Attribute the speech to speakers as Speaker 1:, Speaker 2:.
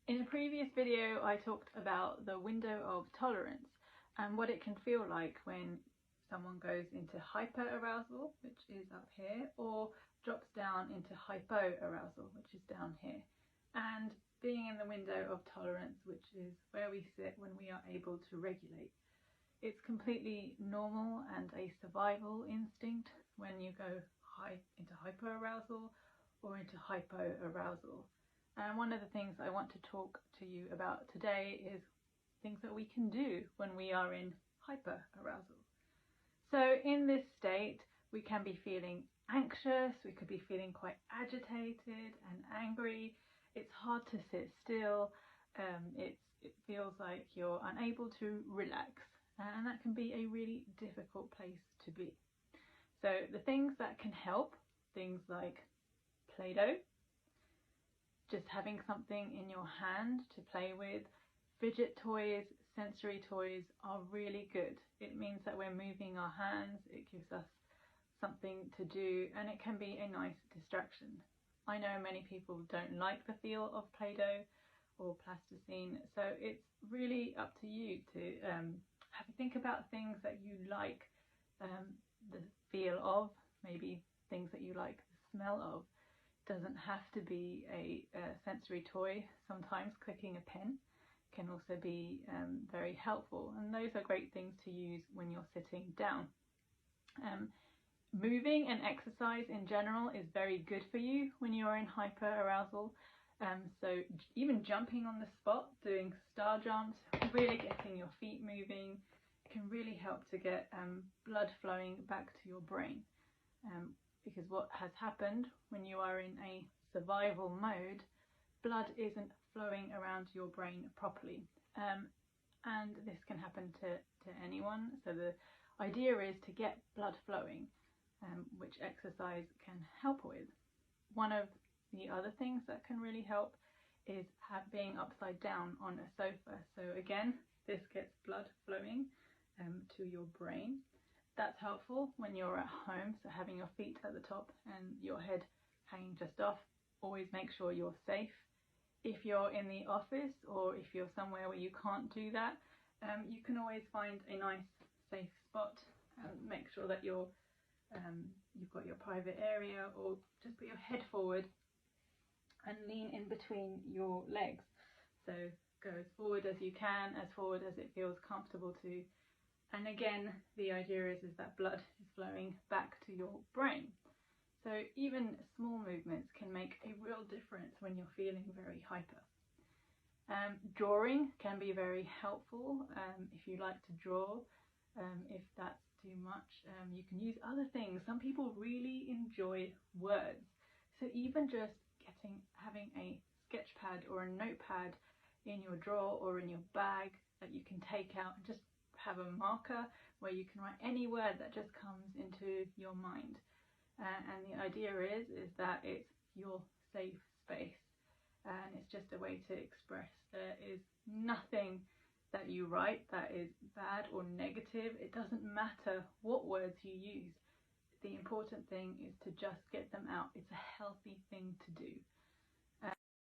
Speaker 1: In a previous video, I talked about the window of tolerance and what it can feel like when someone goes into hyper-arousal, which is up here, or drops down into hypo-arousal, which is down here, and being in the window of tolerance, which is where we sit when we are able to regulate. It's completely normal and a survival instinct when you go into hyper-arousal or into hypo-arousal. And one of the things I want to talk to you about today is things that we can do when we are in hyper-arousal. So in this state, we can be feeling anxious, we could be feeling quite agitated and angry. It's hard to sit still. It feels like you're unable to relax, and that can be a really difficult place to be. So the things that can help, things like PlayDoh, just having something in your hand to play with. Fidget toys, sensory toys are really good. It means that we're moving our hands, it gives us something to do, and it can be a nice distraction. I know many people don't like the feel of Play-Doh or plasticine, so it's really up to you to have a think about things that you like the feel of, maybe things that you like the smell of. Doesn't have to be a sensory toy. Sometimes clicking a pen can also be very helpful, and those are great things to use when you're sitting down. Moving and exercise in general is very good for you when you're in hyper-arousal. So even jumping on the spot, doing star jumps, really getting your feet moving, can really help to get blood flowing back to your brain. Because what has happened when you are in a survival mode, blood isn't flowing around your brain properly, and this can happen to anyone. So the idea is to get blood flowing, which exercise can help with. One of the other things that can really help is being upside down on a sofa. So again, this gets blood flowing to your brain. That's helpful when you're at home, so having your feet at the top and your head hanging just off. Always make sure you're safe. If you're in the office or if you're somewhere where you can't do that, you can always find a nice safe spot. Make sure that you've got your private area, or just put your head forward and lean in between your legs. So go as forward as you can, as forward as it feels comfortable to. And again, the idea is that blood is flowing back to your brain. So even small movements can make a real difference when you're feeling very hyper. Drawing can be very helpful if you like to draw. If that's too much, you can use other things. Some people really enjoy words. So even just having a sketch pad or a notepad in your drawer or in your bag that you can take out and just have a marker where you can write any word that just comes into your mind. And the idea is that it's your safe space, and it's just a way to express. There is nothing that you write that is bad or negative. It doesn't matter what words you use. The important thing is to just get them out. It's a healthy thing to do.